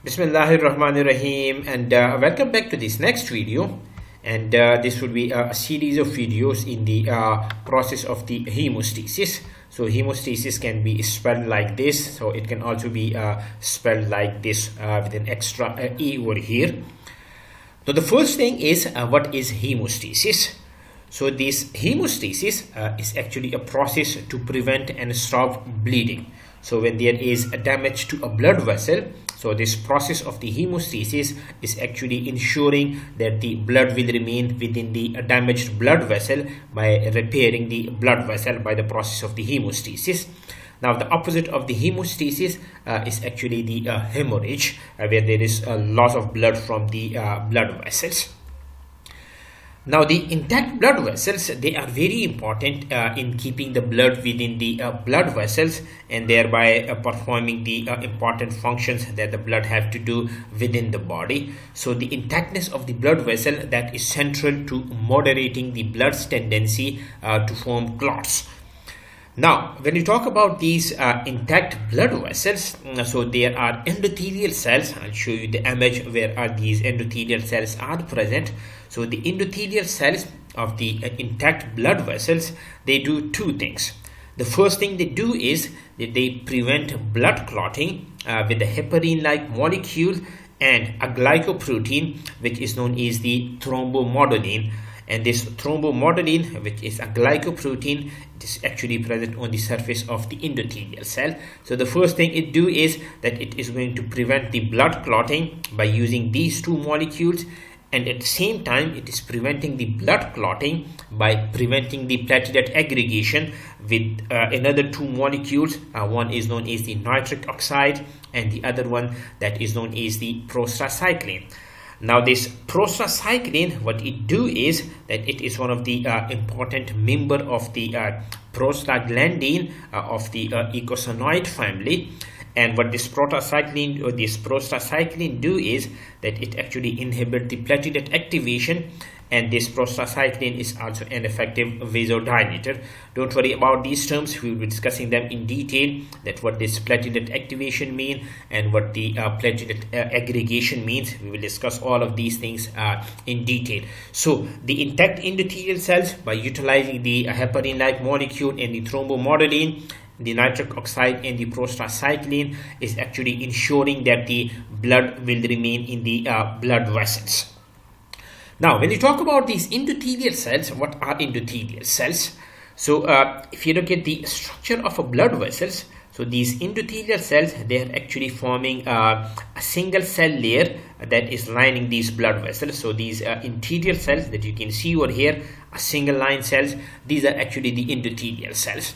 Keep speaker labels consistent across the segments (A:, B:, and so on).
A: Bismillahirrahmanirrahim, and welcome back to this next video. And this would be a series of videos in the process of the hemostasis. So hemostasis can be spelled like this, so it can also be spelled like this with an extra E over here. So the first thing is what is hemostasis? So this hemostasis is actually a process to prevent and stop bleeding. So when there is a damage to a blood vessel, so this process of the hemostasis is actually ensuring that the blood will remain within the damaged blood vessel by repairing the blood vessel by the process of the hemostasis. Now the opposite of the hemostasis is actually the hemorrhage, where there is a loss of blood from the blood vessels. Now the intact blood vessels, they are very important in keeping the blood within the blood vessels and thereby performing the important functions that the blood have to do within the body. So the intactness of the blood vessel, that is central to moderating the blood's tendency to form clots. Now, when you talk about these intact blood vessels, so there are endothelial cells. I'll show you the image where these endothelial cells are present. So the endothelial cells of the intact blood vessels, they do two things. The first thing they do is that they prevent blood clotting with the heparin-like molecule and a glycoprotein, which is known as the thrombomodulin. And this thrombomodulin, which is a glycoprotein, it is actually present on the surface of the endothelial cell. So the first thing it do is that it is going to prevent the blood clotting by using these two molecules, and at the same time it is preventing the blood clotting by preventing the platelet aggregation with another two molecules. One is known as the nitric oxide and the other one that is known as the prostacyclin. Now this prostacyclin, what it do is that it is one of the important member of the prostaglandin of the eicosanoid family. And what this prostacyclin do is that it actually inhibit the platelet activation, and this prostacyclin is also an effective vasodilator. Don't worry about these terms, we will be discussing them in detail, that what this platelet activation mean and what the platelet aggregation means. We will discuss all of these things in detail. So the intact endothelial cells, by utilizing the heparin-like molecule and the thrombomodulin, the nitric oxide and the prostacyclin, is actually ensuring that the blood will remain in the blood vessels. Now, when you talk about these endothelial cells, what are endothelial cells? So, if you look at the structure of a blood vessels, so these endothelial cells, they are actually forming a single cell layer that is lining these blood vessels. So these interior cells that you can see over here, a single line cells, these are actually the endothelial cells.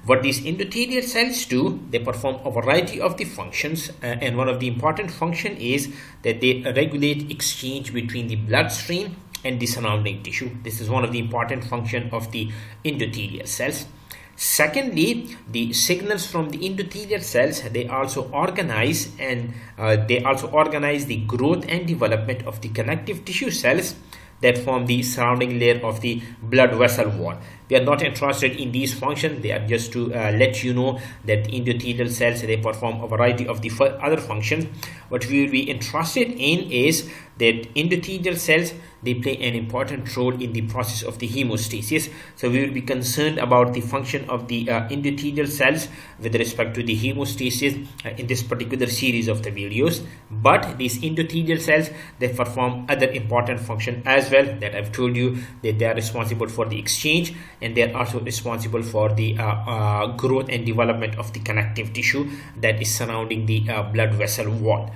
A: What these endothelial cells do, they perform a variety of the functions, and one of the important function is that they regulate exchange between the bloodstream and the surrounding tissue. This is one of the important function of the endothelial cells. Secondly, the signals from the endothelial cells, they also organize the growth and development of the connective tissue cells that form the surrounding layer of the blood vessel wall. We are not interested in these functions. They are just to let you know that the endothelial cells, they perform a variety of the other functions. What we will be interested in is that endothelial cells, they play an important role in the process of the hemostasis. So we will be concerned about the function of the endothelial cells with respect to the hemostasis in this particular series of the videos. But these endothelial cells, they perform other important function as well, that I've told you that they are responsible for the exchange, and they are also responsible for the growth and development of the connective tissue that is surrounding the blood vessel wall.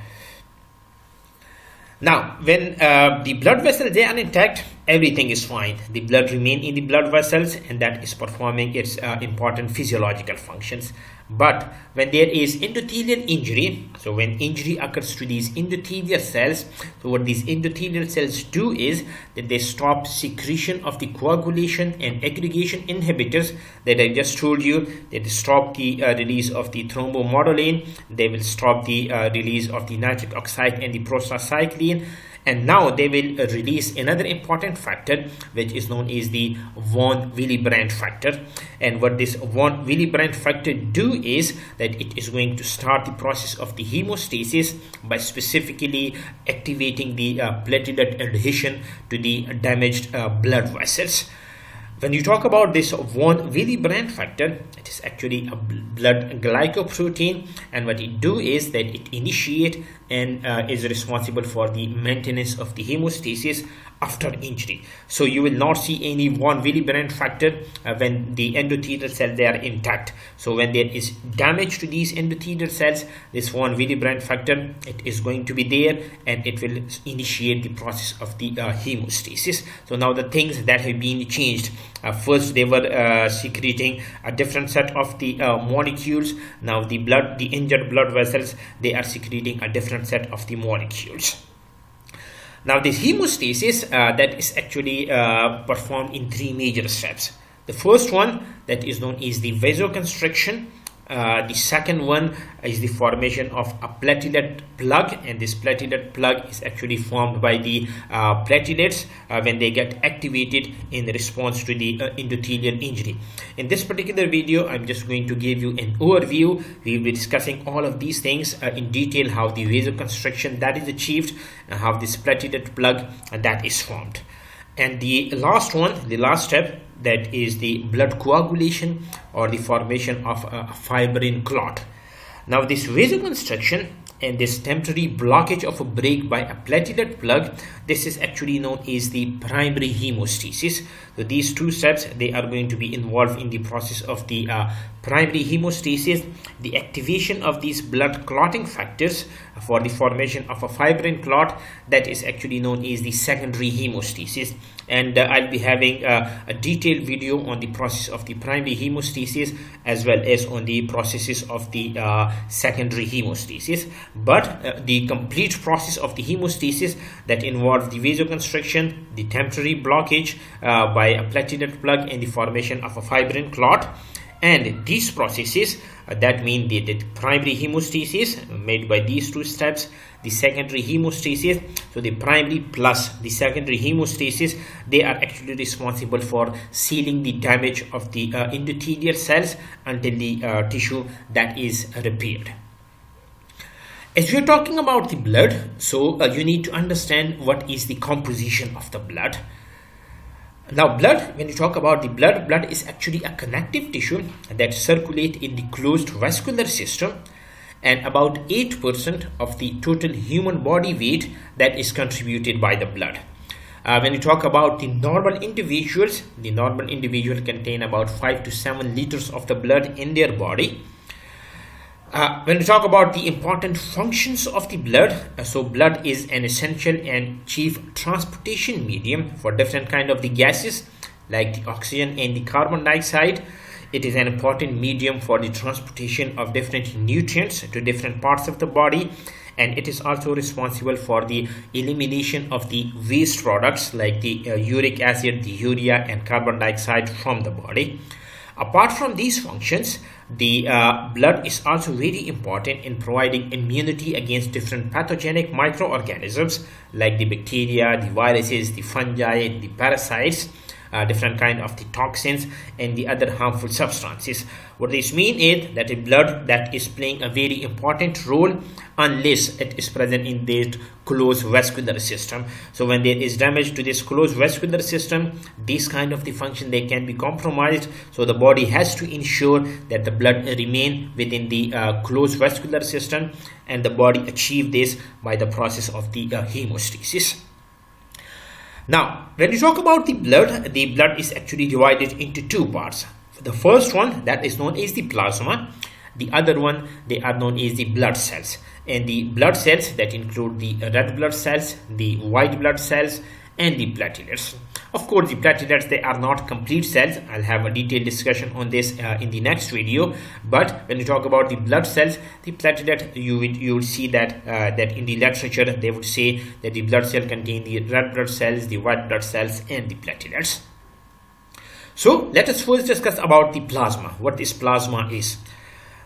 A: Now, when the blood vessels, they are intact, everything is fine. The blood remain in the blood vessels, and that is performing its important physiological functions. But when there is endothelial injury, so when injury occurs to these endothelial cells, so what these endothelial cells do is that they stop secretion of the coagulation and aggregation inhibitors that I just told you. They stop the release of the thrombomodulin, they will stop the release of the nitric oxide and the prostacyclin, and now they will release another important factor, which is known as the von Willebrand factor. And what this von Willebrand factor do is that it is going to start the process of the hemostasis by specifically activating the platelet adhesion to the damaged blood vessels. When you talk about this von Willebrand factor, it is actually a blood glycoprotein, and what it do is that it initiate and is responsible for the maintenance of the hemostasis after injury. So you will not see any von Willebrand factor when the endothelial cells they are intact. So when there is damage to these endothelial cells, this von Willebrand factor, it is going to be there, and it will initiate the process of the hemostasis. So now the things that have been changed, first they were secreting a different set of the molecules. Now the injured blood vessels, they are secreting a different set of the molecules. Now this hemostasis that is actually performed in three major steps. The first one that is known as the vasoconstriction. The second one is the formation of a platelet plug, and this platelet plug is actually formed by the platelets when they get activated in response to the endothelial injury. In this particular video, I'm just going to give you an overview. We will be discussing all of these things in detail, how the vasoconstriction that is achieved and how this platelet plug that is formed. And the last one, the last step, that is the blood coagulation or the formation of a fibrin clot. Now this vasoconstriction and this temporary blockage of a break by a platelet plug, this is actually known as the primary hemostasis. So these two steps, they are going to be involved in the process of the primary hemostasis. The activation of these blood clotting factors for the formation of a fibrin clot, that is actually known as the secondary hemostasis. And I'll be having a detailed video on the process of the primary hemostasis as well as on the processes of the secondary hemostasis. But the complete process of the hemostasis that involves the vasoconstriction, the temporary blockage by a platelet plug, and the formation of a fibrin clot. And these processes that mean the primary hemostasis made by these two steps, the secondary hemostasis, so the primary plus the secondary hemostasis, they are actually responsible for sealing the damage of the endothelial cells until the tissue that is repaired. As we are talking about the blood, so you need to understand what is the composition of the blood. Now blood, when you talk about the blood is actually a connective tissue that circulates in the closed vascular system, and about 8% of the total human body weight that is contributed by the blood. When you talk about the normal individuals, the normal individual contain about 5 to 7 liters of the blood in their body. When we talk about the important functions of the blood, so blood is an essential and chief transportation medium for different kind of the gases like the oxygen and the carbon dioxide. It is an important medium for the transportation of different nutrients to different parts of the body, and it is also responsible for the elimination of the waste products like the uric acid, the urea, and carbon dioxide from the body. Apart from these functions, the blood is also very important in providing immunity against different pathogenic microorganisms like the bacteria, the viruses, the fungi, the parasites, different kind of the toxins and the other harmful substances. What this means is that a blood that is playing a very important role unless it is present in this closed vascular system. So when there is damage to this closed vascular system, this kind of the function they can be compromised. So the body has to ensure that the blood remain within the closed vascular system, and the body achieve this by the process of the hemostasis. Now, when we talk about the blood is actually divided into two parts. The first one, that is known as the plasma. The other one, they are known as the blood cells. And the blood cells that include the red blood cells, the white blood cells, and the platelets. Of course, the platelets, they are not complete cells. I'll have a detailed discussion on this in the next video. But when you talk about the blood cells, the platelet, you would see that that in the literature they would say that the blood cell contain the red blood cells, the white blood cells, and the platelets. So let us first discuss about the plasma. What this plasma is.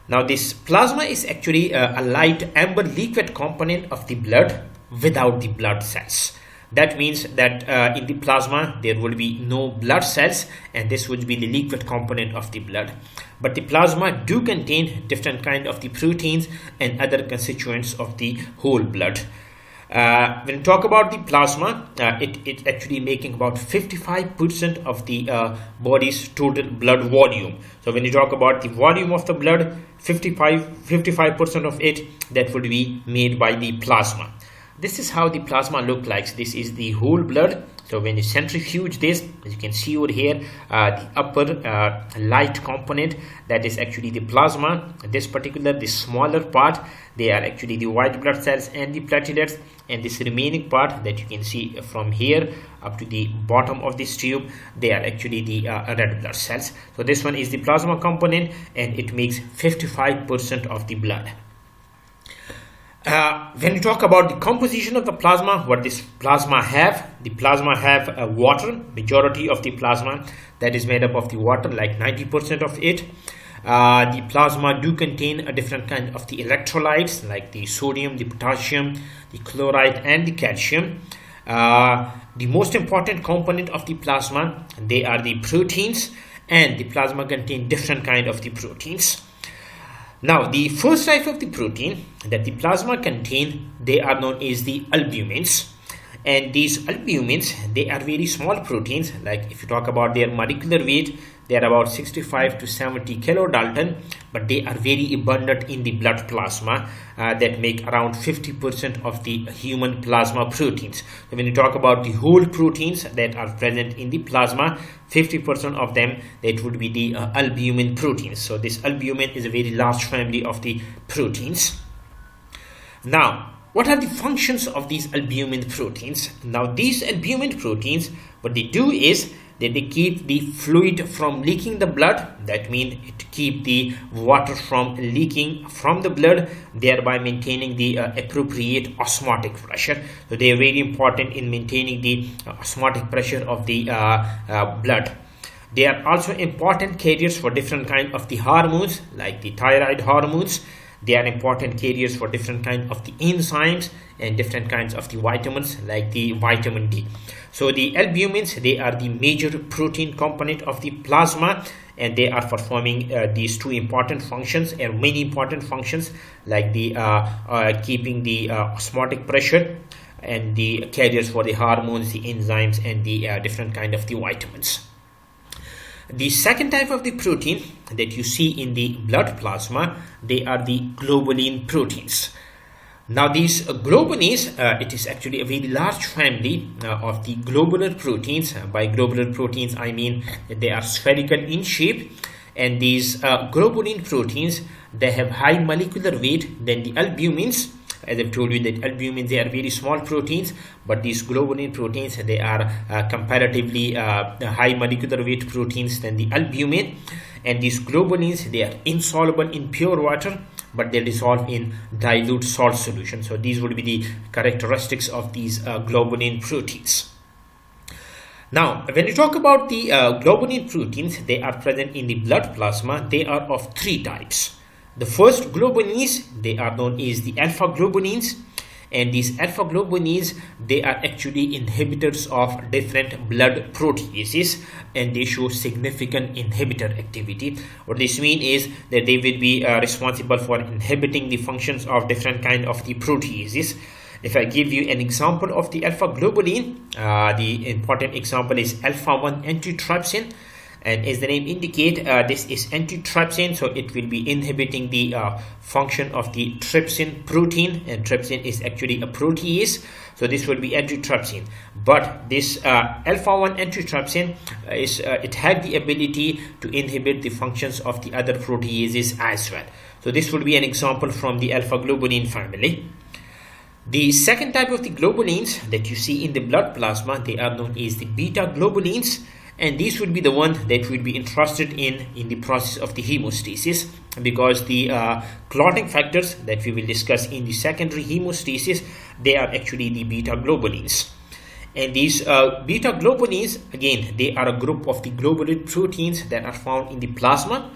A: Now this plasma is actually a light amber liquid component of the blood without the blood cells. That means that in the plasma there will be no blood cells, and this would be the liquid component of the blood. But the plasma do contain different kind of the proteins and other constituents of the whole blood. When we talk about the plasma, it's actually making about 55% of the body's total blood volume. So when you talk about the volume of the blood, 55% of it, that would be made by the plasma. This is how the plasma look like. This is the whole blood. So when you centrifuge this, as you can see over here, the upper light component, that is actually the plasma. This particular, the smaller part, they are actually the white blood cells and the platelets, and this remaining part that you can see from here up to the bottom of this tube, they are actually the red blood cells. So this one is the plasma component, and it makes 55% of the blood. When you talk about the composition of the plasma, what this plasma have, the plasma have water. Majority of the plasma that is made up of the water, like 90% of it. The plasma do contain a different kind of the electrolytes, like the sodium, the potassium, the chloride, and the calcium. The most important component of the plasma, they are the proteins, and the plasma contain different kind of the proteins. Now, the first type of the protein that the plasma contain, they are known as the albumins. And these albumins, they are very small proteins. Like if you talk about their molecular weight, they are about 65 to 70 kilodalton, but they are very abundant in the blood plasma that make around 50% of the human plasma proteins. So when you talk about the whole proteins that are present in the plasma, 50% of them, that would be the albumin proteins. So this albumin is a very large family of the proteins. Now, what are the functions of these albumin proteins? Now, these albumin proteins, what they do is that they keep the fluid from leaking the blood. That means it keep the water from leaking from the blood, thereby maintaining the appropriate osmotic pressure. So they are very important in maintaining the osmotic pressure of the blood. They are also important carriers for different kind of the hormones, like the thyroid hormones. They are important carriers for different kind of the enzymes and different kinds of the vitamins, like the vitamin D. So the albumins, they are the major protein component of the plasma, and they are performing these two important functions and many important functions, like the keeping the osmotic pressure and the carriers for the hormones, the enzymes, and the different kind of the vitamins. The second type of the protein that you see in the blood plasma, they are the globulin proteins. Now these globulins, it is actually a very large family of the globular proteins. By globular proteins, I mean they are spherical in shape, and these globulin proteins, they have high molecular weight than the albumins. As I've told you, that albumins, they are very small proteins, but these globulin proteins, they are comparatively high molecular weight proteins than the albumin. And these globulins, they are insoluble in pure water, but they dissolve in dilute salt solution. So these would be the characteristics of these globulin proteins. Now, when you talk about the globulin proteins, they are present in the blood plasma. They are of three types. The first globulins, they are known as the alpha globulins, and these alpha globulins, they are actually inhibitors of different blood proteases, and they show significant inhibitor activity. What this means is that they will be responsible for inhibiting the functions of different kind of the proteases. If I give you an example of the alpha globulin, the important example is alpha-1 antitrypsin. And as the name indicate, this is antitrypsin, so it will be inhibiting the function of the trypsin protein, and trypsin is actually a protease, so this will be antitrypsin. But this alpha-1 antitrypsin is it had the ability to inhibit the functions of the other proteases as well. So this would be an example from the alpha globulin family. The second type of the globulins that you see in the blood plasma, they are known as the beta globulins. And these would be the one that we'd be interested in the process of the hemostasis, because the clotting factors that we will discuss in the secondary hemostasis, they are actually the beta globulins. And these beta globulins, again, they are a group of the globular proteins that are found in the plasma.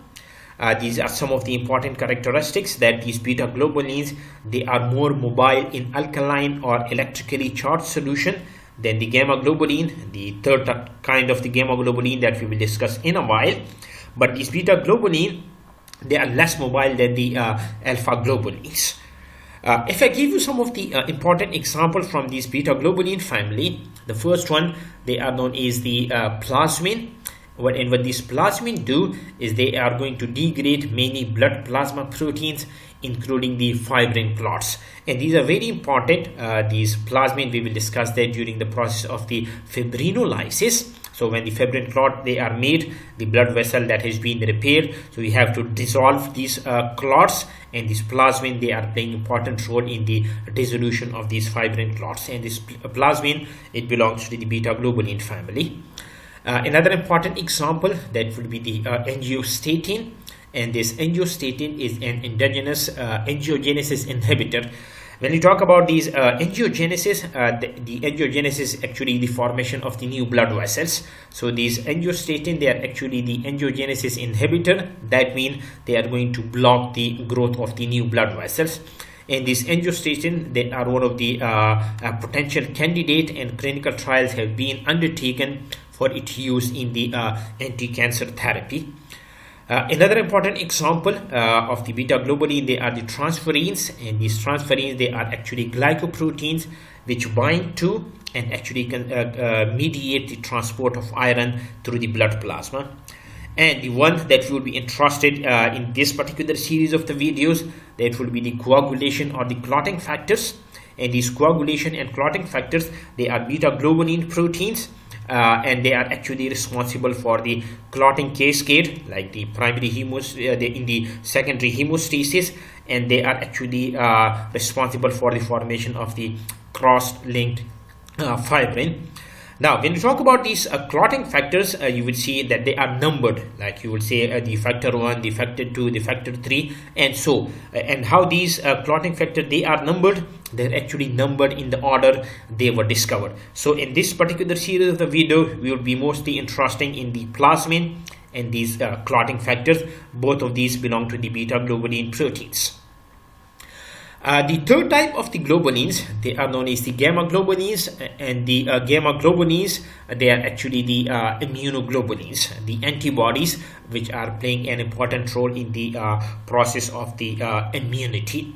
A: These are some of the important characteristics, that these beta globulins, they are more mobile in alkaline or electrically charged solution than the gamma globulin, the third kind of the gamma globulin that we will discuss in a while. But these beta globulin, they are less mobile than the alpha globulins. If I give you some of the important examples from this beta globulin family, the first one, they are known as the plasmin. What these plasmin do is they are going to degrade many blood plasma proteins, including the fibrin clots. And these are very important. These plasmin, we will discuss that during the process of the fibrinolysis. So when the fibrin clot, they are made, the blood vessel that has been repaired, so we have to dissolve these clots, and these plasmin, they are playing important role in the dissolution of these fibrin clots. And this plasmin, it belongs to the beta globulin family. Another important example, that would be the angiostatin, and this angiostatin is an endogenous angiogenesis inhibitor. When you talk about these angiogenesis, the angiogenesis is actually the formation of the new blood vessels. So these angiostatin, they are actually the angiogenesis inhibitor. That means they are going to block the growth of the new blood vessels. And these angiostatin, they are one of the potential candidate, and clinical trials have been undertaken for its use in the anti-cancer therapy. Another important example of the beta globulin, they are the transferrins, and these transferrins, they are actually glycoproteins which bind to and actually can mediate the transport of iron through the blood plasma. And the one that we will be interested in this particular series of the videos, that will be the coagulation or the clotting factors. And these coagulation and clotting factors, they are beta globulin proteins. And they are actually responsible for the clotting cascade, like the primary in the secondary hemostasis, and they are actually responsible for the formation of the cross-linked fibrin. Now, when you talk about these clotting factors, you will see that they are numbered, like you will say the factor 1, the factor 2, the factor 3, and so. And how these clotting factors, they are numbered, they're actually numbered in the order they were discovered. So in this particular series of the video, we will be mostly interested in the plasmin and these clotting factors. Both of these belong to the beta globulin proteins. The third type of the globulins, they are known as the gamma globulins, and the gamma globulins, they are actually the immunoglobulins, the antibodies which are playing an important role in the process of the immunity.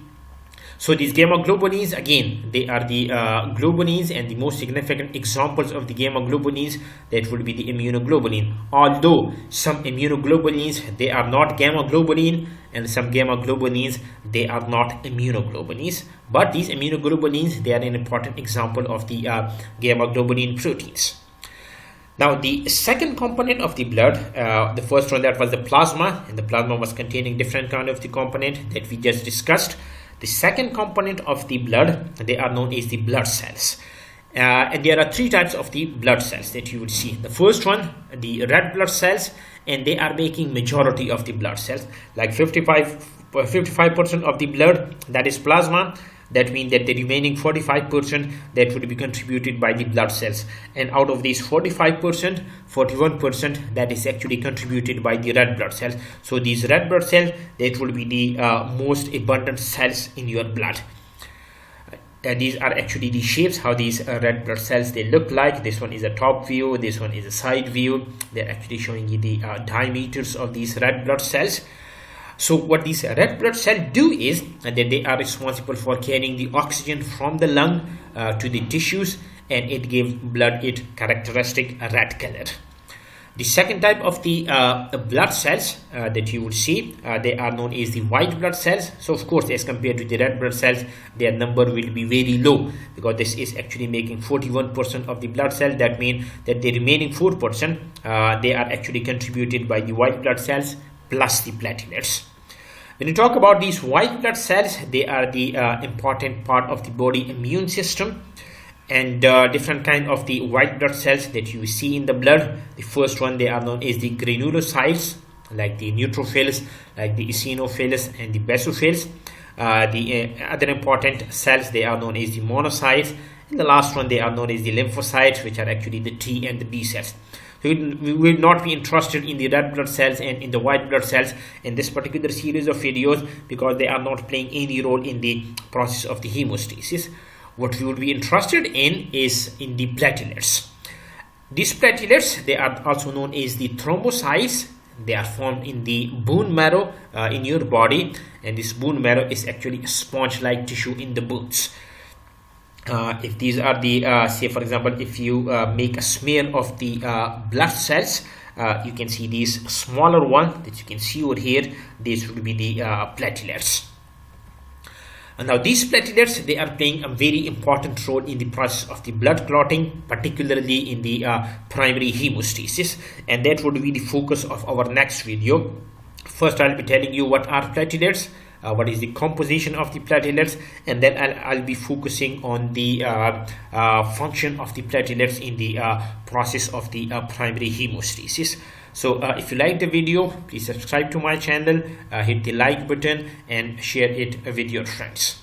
A: So these gamma globulins, again, they are the globulins, and the most significant examples of the gamma globulins, that would be the immunoglobulin. Although some immunoglobulins, they are not gamma globulin, and some gamma globulins, they are not immunoglobulins. But these immunoglobulins, they are an important example of the gamma globulin proteins. Now, the second component of the blood, the first one, that was the plasma, and the plasma was containing different kind of the component that we just discussed. The second component of the blood, they are known as the blood cells. And there are three types of the blood cells that you will see. The first one, the red blood cells, and they are making majority of the blood cells, like 55% of the blood, that is plasma. That means that the remaining 45%, that would be contributed by the blood cells. And out of these 45%, 41%, that is actually contributed by the red blood cells. So these red blood cells, that will be the most abundant cells in your blood. These are actually the shapes, how these red blood cells, they look like. This one is a top view, this one is a side view. They're actually showing you the diameters of these red blood cells. So what these red blood cells do is that they are responsible for carrying the oxygen from the lung to the tissues, and it gives blood its characteristic red color. The second type of the blood cells that you will see, they are known as the white blood cells. So of course, as compared to the red blood cells, their number will be very low, because this is actually making 41% of the blood cells. That means that the remaining 4%, they are actually contributed by the white blood cells plus the platelets. When you talk about these white blood cells, they are the important part of the body immune system. And different kind of the white blood cells that you see in the blood. The first one, they are known as the granulocytes, like the neutrophils, like the eosinophils and the basophils. The other important cells, they are known as the monocytes. And the last one, they are known as the lymphocytes, which are actually the T and the B cells. So we will not be interested in the red blood cells and in the white blood cells in this particular series of videos, because they are not playing any role in the process of the hemostasis. What we would be interested in is in the platelets. These platelets, they are also known as the thrombocytes. They are formed in the bone marrow in your body, and this bone marrow is actually a sponge-like tissue in the bones. If these are the say for example, if you make a smear of the blood cells, you can see these smaller one that you can see over here. These will be the platelets. And now these platelets, they are playing a very important role in the process of the blood clotting, particularly in the primary hemostasis, and that would be the focus of our next video. First, I'll be telling you what are platelets, what is the composition of the platelets, and then I'll be focusing on the function of the platelets in the process of the primary hemostasis. So if you like the video, please subscribe to my channel, hit the like button and share it with your friends.